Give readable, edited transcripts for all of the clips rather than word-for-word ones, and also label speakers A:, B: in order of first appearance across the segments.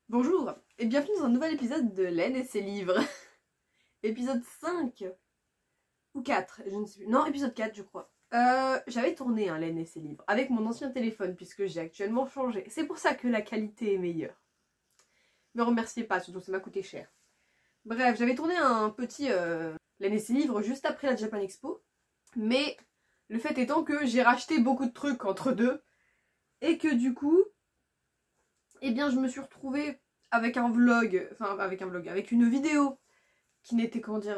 A: Bonjour et bienvenue dans un nouvel épisode de Laine et ses livres. Épisode 5 ou 4, je ne sais plus. Non, épisode 4 je crois. J'avais tourné Laine et ses livres avec mon ancien téléphone puisque j'ai actuellement changé. C'est pour ça que la qualité est meilleure. Me remerciez pas, surtout ça m'a coûté cher. Bref, j'avais tourné un petit Laine et ses livres juste après la Japan Expo. Mais le fait étant que j'ai racheté beaucoup de trucs entre deux. Et que du coup, eh bien je me suis retrouvée avec un vlog, avec une vidéo qui n'était, comment dire,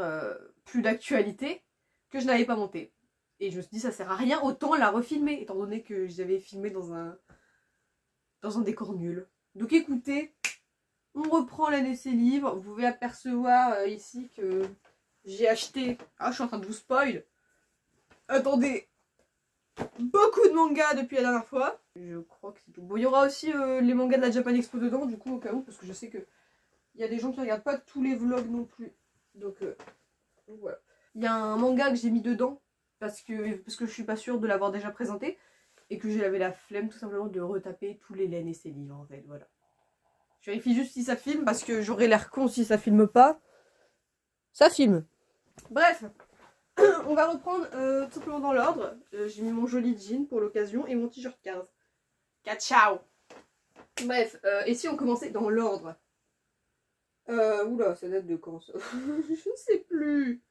A: plus d'actualité, que je n'avais pas montée. Et je me suis dit, ça sert à rien, autant la refilmer, étant donné que j'avais filmé dans un décor nul. Donc écoutez, on reprend Laine et ses livres. Vous pouvez apercevoir ici que j'ai acheté... Ah, je suis en train de vous spoil. Attendez, beaucoup de mangas depuis la dernière fois. Je crois que c'est tout. Bon, il y aura aussi les mangas de la Japan Expo dedans, du coup, au cas où, parce que je sais que il y a des gens qui regardent pas tous les vlogs non plus. Donc voilà. Il y a un manga que j'ai mis dedans, parce que je suis pas sûre de l'avoir déjà présenté, et que j'avais la flemme tout simplement de retaper tous les Laine et ses livres, en fait, voilà. Je vérifie juste si ça filme, parce que j'aurais l'air con si ça filme pas. Ça filme. Bref. On va reprendre tout simplement dans l'ordre. J'ai mis mon joli jean pour l'occasion et mon t-shirt 15. Ciao. Bref, et si on commençait dans l'ordre? Oula, ça date de quand ça? Je ne sais plus.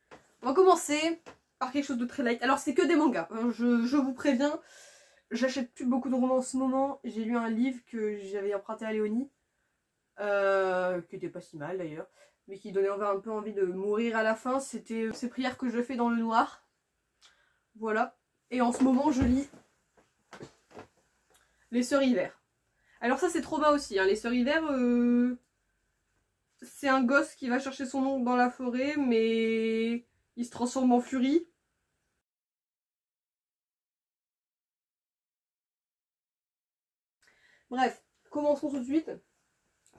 A: On va commencer par quelque chose de très light. Alors c'est que des mangas, hein, je vous préviens. J'achète plus beaucoup de romans en ce moment. J'ai lu un livre que j'avais emprunté à Léonie. Qui était pas si mal d'ailleurs. Mais qui donnait un peu envie de mourir à la fin. C'était ces prières que je fais dans le noir. Voilà. Et en ce moment, je lis Les Sœurs Hiver. Alors ça, c'est trop bas aussi. Hein. Les Sœurs Hiver, c'est un gosse qui va chercher son oncle dans la forêt, mais il se transforme en furie. Bref, commençons tout de suite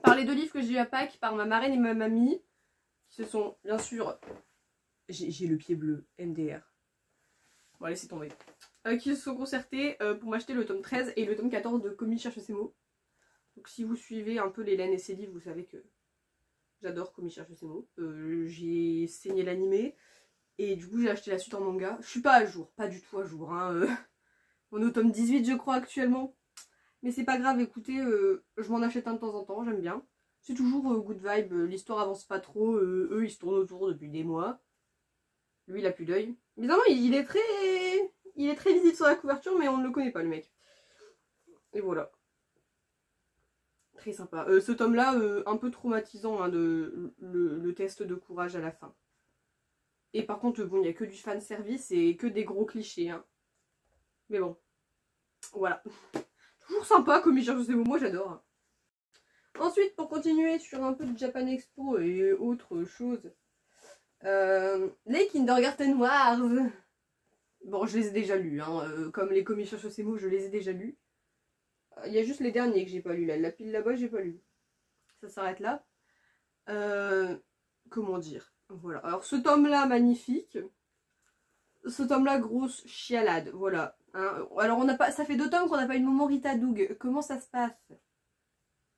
A: par les deux livres que j'ai eu à Pâques par ma marraine et ma mamie. Ce sont, bien sûr... J'ai le pied bleu, MDR. Bon, laissez tomber. Qui se sont concertés pour m'acheter le tome 13 et le tome 14 de Komi cherche ses mots. Donc si vous suivez un peu les Laine et ses livres, vous savez que j'adore Komi cherche ses mots. J'ai saigné l'animé et du coup j'ai acheté la suite en manga. Je suis pas à jour, pas du tout à jour. Hein, on est au tome 18 je crois actuellement. Mais c'est pas grave, écoutez, je m'en achète un de temps en temps, j'aime bien. C'est toujours good vibe, l'histoire avance pas trop, eux ils se tournent autour depuis des mois. Lui il a plus d'œil. Évidemment il est très visible sur la couverture mais on ne le connaît pas le mec. Et voilà. Très sympa. Ce tome là, un peu traumatisant hein, le test de courage à la fin. Et par contre bon il n'y a que du fan service et que des gros clichés. Hein. Mais bon. Voilà. Toujours sympa comme il cherche ses mots, moi j'adore. Ensuite pour continuer sur un peu de Japan Expo et autre chose. Les Kindergarten Wars. Bon, je les ai déjà lus, hein. Comme les Komi cherche ses mots, je les ai déjà lus. Il y a juste les derniers que j'ai pas lus, là. La pile là-bas, j'ai pas lu. Ça s'arrête là. Comment dire? Voilà. Alors, ce tome-là, magnifique. Ce tome-là, grosse chialade. Voilà. Hein. Alors, on n'a pas... ça fait 2 tomes qu'on n'a pas eu de moment Rita Doug. Comment ça se passe?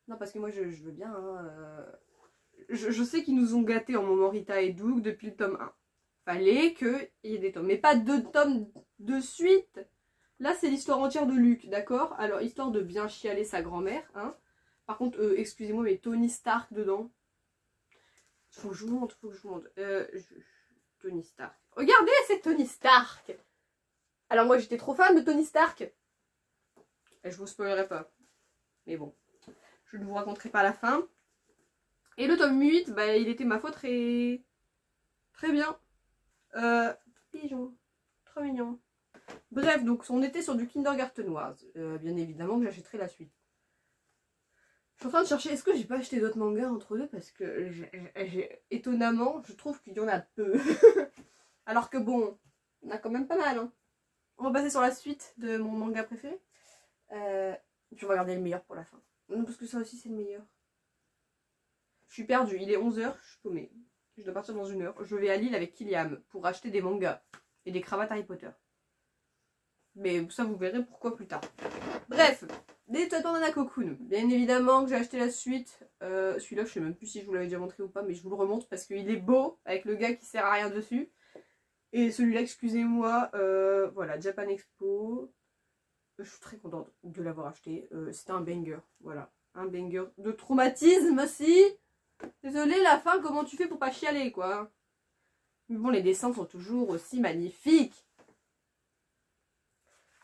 A: Non, parce que moi, je veux bien, hein, je sais qu'ils nous ont gâtés en moment Rita et Doug depuis le tome 1. Fallait qu'il y ait des tomes. Mais pas 2 tomes de suite. Là, c'est l'histoire entière de Luke, d'accord? Alors, histoire de bien chialer sa grand-mère. Hein. Par contre, excusez-moi, mais Tony Stark dedans. Faut que je vous montre, Tony Stark. Regardez, c'est Tony Stark! Alors moi, j'étais trop fan de Tony Stark. Et je vous spoilerai pas. Mais bon, je ne vous raconterai pas la fin. Et le tome 8, bah, il était, ma foi, très bien. Pigeon. Trop mignon. Bref, donc on était sur du Kindergarten Wars. Bien évidemment que j'achèterai la suite. Je suis en train de chercher, est-ce que j'ai pas acheté d'autres mangas entre deux? Parce que étonnamment, je trouve qu'il y en a peu. Alors que bon, on a quand même pas mal. Hein. On va passer sur la suite de mon manga préféré. Puis on va garder le meilleur pour la fin. Non, parce que ça aussi c'est le meilleur. Je suis perdue, il est 11h, je suis paumée. Je dois partir dans 1 heure. Je vais à Lille avec Kiliam pour acheter des mangas et des cravates Harry Potter. Mais ça vous verrez pourquoi plus tard. Bref, Des toilettes Nana Cocoon. Bien évidemment que j'ai acheté la suite. Celui-là, je sais même plus si je vous l'avais déjà montré ou pas, mais je vous le remonte parce qu'il est beau avec le gars qui sert à rien dessus. Et celui-là, excusez-moi, voilà, Japan Expo. Je suis très contente de l'avoir acheté. C'était un banger, voilà. Un banger de traumatisme aussi. Désolée, la fin, comment tu fais pour pas chialer, quoi. Mais bon, les dessins sont toujours aussi magnifiques.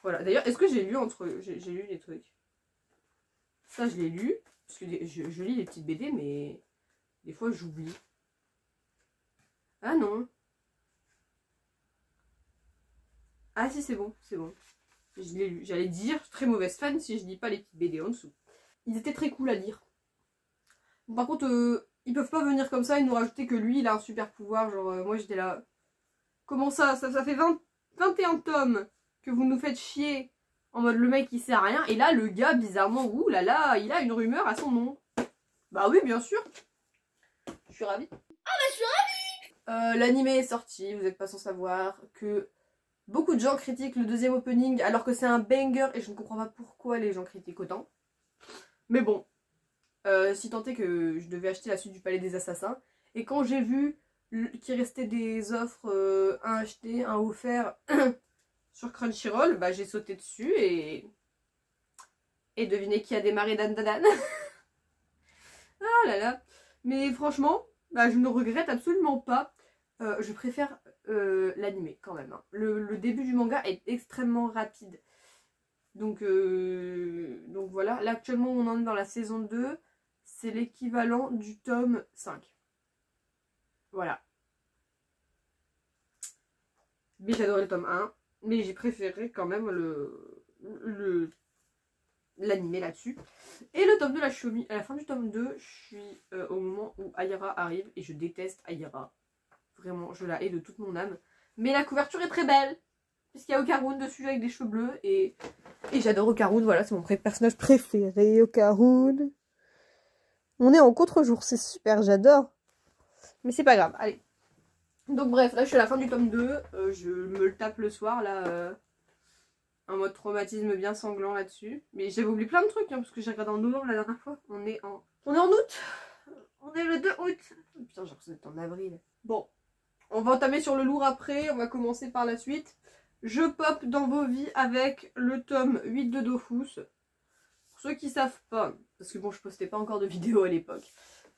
A: Voilà, d'ailleurs, est-ce que j'ai lu j'ai lu des trucs? Ça, je l'ai lu. Parce que je lis les petites BD, mais des fois, j'oublie. Ah non. Ah si, c'est bon, c'est bon. Je l'ai lu. J'allais dire, très mauvaise fan si je lis pas les petites BD en dessous. Ils étaient très cool à lire. Par contre, ils peuvent pas venir comme ça et nous rajouter que lui, il a un super pouvoir. Genre, moi, j'étais là. Comment ça fait 21 tomes que vous nous faites chier en mode le mec il sert à rien. Et là, le gars, bizarrement, ouh là là, il a une rumeur à son nom. Bah oui, bien sûr. Je suis ravie. Ah bah je suis ravie. L'anime est sorti, vous n'êtes pas sans savoir que beaucoup de gens critiquent le deuxième opening alors que c'est un banger et je ne comprends pas pourquoi les gens critiquent autant. Mais bon, si tant est que je devais acheter la suite du Palais des Assassins. Et quand j'ai vu qu'il restait des offres, un acheté, un offert sur Crunchyroll, bah j'ai sauté dessus et devinez qui a démarré Dan Dan Dan. Ah là là. Mais franchement, bah, je ne regrette absolument pas. Je préfère l'anime quand même. Hein. Le début du manga est extrêmement rapide. Donc voilà. Là actuellement on en est dans la saison 2. C'est l'équivalent du tome 5. Voilà. Mais j'adorais le tome 1. Mais j'ai préféré quand même l'anime là-dessus. Et le tome 2, là je suis à la fin du tome 2, je suis au moment où Aira arrive. Et je déteste Aira. Vraiment, je la hais de toute mon âme. Mais la couverture est très belle. Puisqu'il y a Okarun dessus avec des cheveux bleus. Et j'adore Okarun, voilà, c'est mon personnage préféré, Okarun. On est en contre-jour, c'est super, j'adore. Mais c'est pas grave, allez. Donc bref, là je suis à la fin du tome 2. Je me le tape le soir, là. En mode traumatisme bien sanglant là-dessus. Mais j'avais oublié plein de trucs, hein, parce que j'ai regardé en novembre la dernière fois. On est en août. On est le 2 août. Oh, putain, j'ai l'impression d'être en avril. Bon, on va entamer sur le lourd après. On va commencer par la suite. Je pop dans vos vies avec le tome 8 de Dofus. Pour ceux qui savent pas, parce que bon, je postais pas encore de vidéos à l'époque.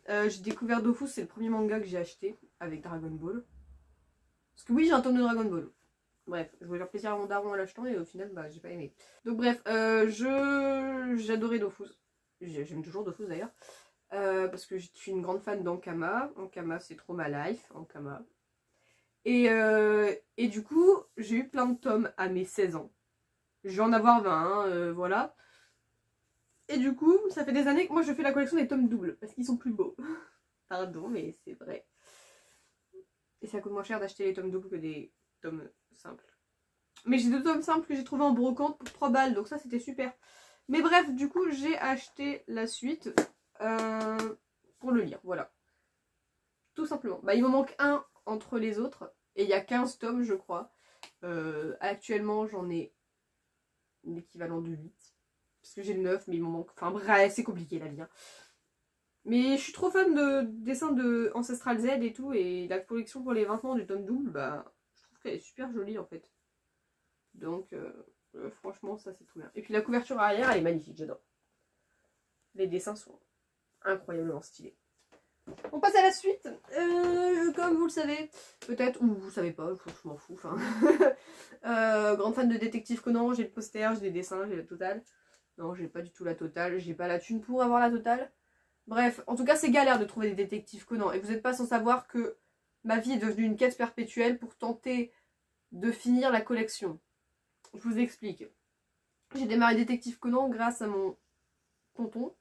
A: J'ai découvert Dofus, c'est le premier manga que j'ai acheté avec Dragon Ball. Parce que oui, j'ai un tome de Dragon Ball. Bref, je voulais faire plaisir à mon daron en l'achetant et au final, bah, j'ai pas aimé. Donc bref, j'adorais Dofus. J'aime toujours Dofus d'ailleurs. Parce que je suis une grande fan d'Ankama. Ankama, c'est trop ma life. Ankama. Et du coup, j'ai eu plein de tomes à mes 16 ans. Je vais en avoir 20, hein, voilà. Et du coup, ça fait des années que moi je fais la collection des tomes doubles. Parce qu'ils sont plus beaux. Pardon, mais c'est vrai. Et ça coûte moins cher d'acheter les tomes doubles que des tomes simples. Mais j'ai 2 tomes simples que j'ai trouvé en brocante pour 3 balles. Donc ça, c'était super. Mais bref, du coup, j'ai acheté la suite pour le lire. Voilà. Tout simplement. Bah, il me manque un entre les autres. Et il y a 15 tomes, je crois. Actuellement, j'en ai l'équivalent de 8. Parce que j'ai le 9, mais il m'en manque. Enfin bref, c'est compliqué la vie. Hein. Mais je suis trop fan de dessins de Ancestral Z et tout. Et la collection pour les 20 ans du tome double, bah, je trouve qu'elle est super jolie en fait. Donc, franchement, ça c'est tout bien. Et puis la couverture arrière, elle est magnifique, j'adore. Les dessins sont incroyablement stylés. On passe à la suite. Comme vous le savez, peut-être, ou vous savez pas, je m'en fous. Grande fan de Détective Conan, j'ai le poster, j'ai les dessins, j'ai la totale. Non, j'ai pas du tout la totale, j'ai pas la thune pour avoir la totale. Bref, en tout cas, c'est galère de trouver des Détectives Conan. Et vous n'êtes pas sans savoir que ma vie est devenue une quête perpétuelle pour tenter de finir la collection. Je vous explique. J'ai démarré Détective Conan grâce à mon tonton.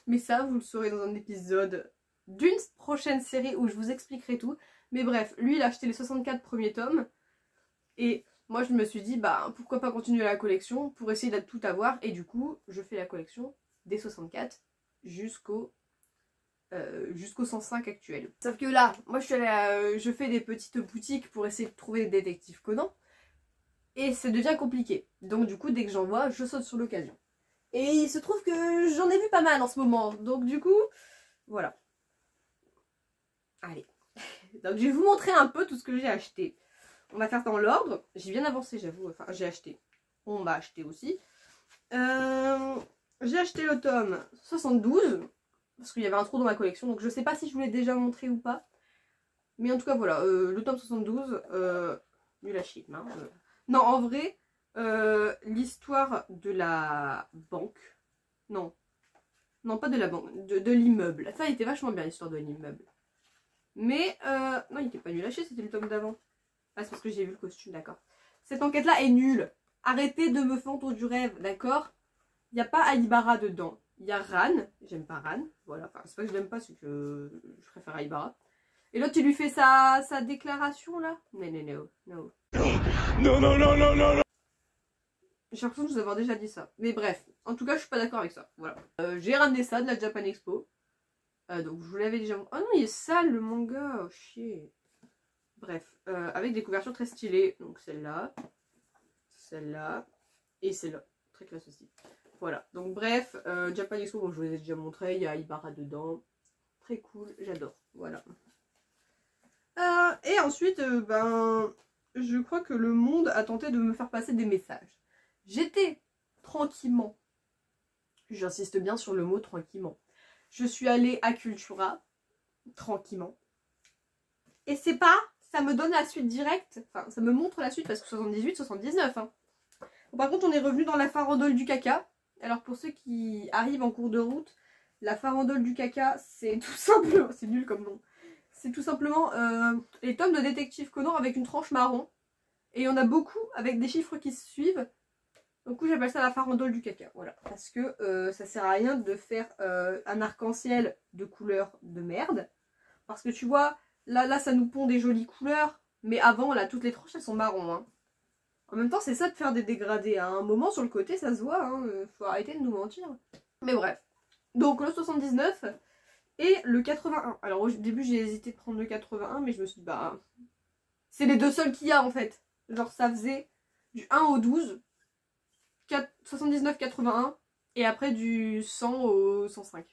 A: Mais ça, vous le saurez dans un épisode d'une prochaine série où je vous expliquerai tout. Mais bref, lui, il a acheté les 64 premiers tomes. Et moi, je me suis dit, bah, pourquoi pas continuer la collection pour essayer de tout avoir. Et du coup, je fais la collection des 64 jusqu'au 105 actuel. Sauf que là, moi, je fais des petites boutiques pour essayer de trouver des détectives Conan. Et ça devient compliqué. Donc du coup, dès que j'en vois, je saute sur l'occasion. Et il se trouve que j'en ai vu pas mal en ce moment. Donc du coup, voilà. Allez. Donc je vais vous montrer un peu tout ce que j'ai acheté. On va faire dans l'ordre. J'ai bien avancé, j'avoue. Enfin, j'ai acheté. On m'a acheté aussi. J'ai acheté le tome 72. Parce qu'il y avait un trou dans ma collection. Donc je sais pas si je vous l'ai déjà montré ou pas. Mais en tout cas, voilà. Le tome 72. Nul à chier. Hein, Non, en vrai, l'histoire de la banque. Non. Non, pas de la banque. De l'immeuble. Ça, il était vachement bien, l'histoire de l'immeuble. Mais, non, il était pas nul à chier, c'était le tome d'avant. Ah, c'est parce que j'ai vu le costume, d'accord. Cette enquête-là est nulle. Arrêtez de me fendre du rêve, d'accord? Il n'y a pas Aibara dedans. Il y a Ran. J'aime pas Ran. Voilà, enfin, c'est pas que je l'aime pas, c'est que je préfère Aibara. Et l'autre, il lui fait sa déclaration, là. Non, non, non, non. Non, non, non, non, non, non. J'ai l'impression de vous avoir déjà dit ça. Mais bref, en tout cas, je suis pas d'accord avec ça. Voilà. J'ai ramené ça de la Japan Expo. Donc je vous l'avais déjà... Oh non, il est sale le manga, oh chier. Bref, avec des couvertures très stylées. Donc celle-là, celle-là et celle-là. Très classe aussi. Voilà, donc bref, Japan Expo, bon, je vous l'ai déjà montré, il y a Aibara dedans. Très cool, j'adore. Voilà. Et ensuite, ben, je crois que le monde a tenté de me faire passer des messages. J'étais tranquillement, j'insiste bien sur le mot tranquillement. Je suis allée à Cultura, tranquillement. Et c'est pas, ça me donne la suite directe, enfin ça me montre la suite parce que 78, 79. Hein. Bon, par contre on est revenu dans la farandole du caca. Alors pour ceux qui arrivent en cours de route, la farandole du caca c'est tout simplement, c'est nul comme nom. C'est tout simplement les tomes de Détective Conan avec une tranche marron. Et il y en a beaucoup avec des chiffres qui se suivent. Du coup j'appelle ça la farandole du caca, voilà. Parce que ça sert à rien de faire un arc-en-ciel de couleur de merde. Parce que tu vois, là ça nous pond des jolies couleurs. Mais avant, là, toutes les tranches elles sont marron. Hein. En même temps c'est ça de faire des dégradés. À un moment sur le côté ça se voit, hein. Faut arrêter de nous mentir. Mais bref. Donc le 79 et le 81. Alors au début j'ai hésité de prendre le 81 mais je me suis dit bah... C'est les deux seuls qu'il y a en fait. Genre ça faisait du 1 au 12. 79, 81 et après du 100 au 105.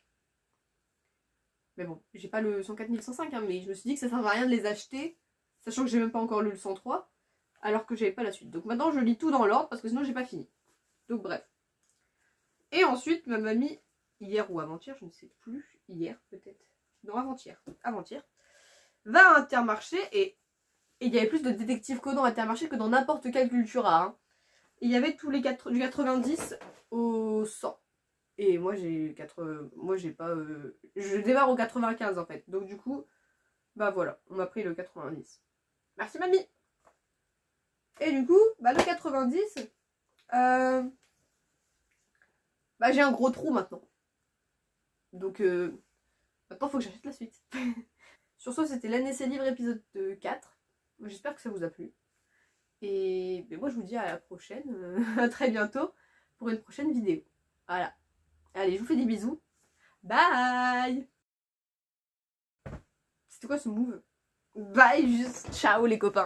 A: Mais bon, j'ai pas le 104 105, hein, mais je me suis dit que ça servait à rien de les acheter, sachant que j'ai même pas encore lu le 103, alors que j'avais pas la suite. Donc maintenant je lis tout dans l'ordre parce que sinon j'ai pas fini. Donc bref. Et ensuite ma mamie, hier ou avant-hier, je ne sais plus, hier peut-être, non avant-hier, va à Intermarché et il y avait plus de détectives Conan à Intermarché que dans n'importe quelle Cultura. Hein. Et il y avait tous les du 90 au 100. Et moi j'ai pas... je démarre au 95 en fait. Donc du coup, bah voilà, on m'a pris le 90. Merci mamie. Et du coup, bah le 90, bah j'ai un gros trou maintenant. Donc maintenant faut que j'achète la suite. Sur ce, c'était l'année c'est livre épisode 4. J'espère que ça vous a plu. Et moi je vous dis à la prochaine, à très bientôt pour une prochaine vidéo. Voilà. Allez, je vous fais des bisous. Bye. C'était quoi ce move? Bye, juste ciao les copains.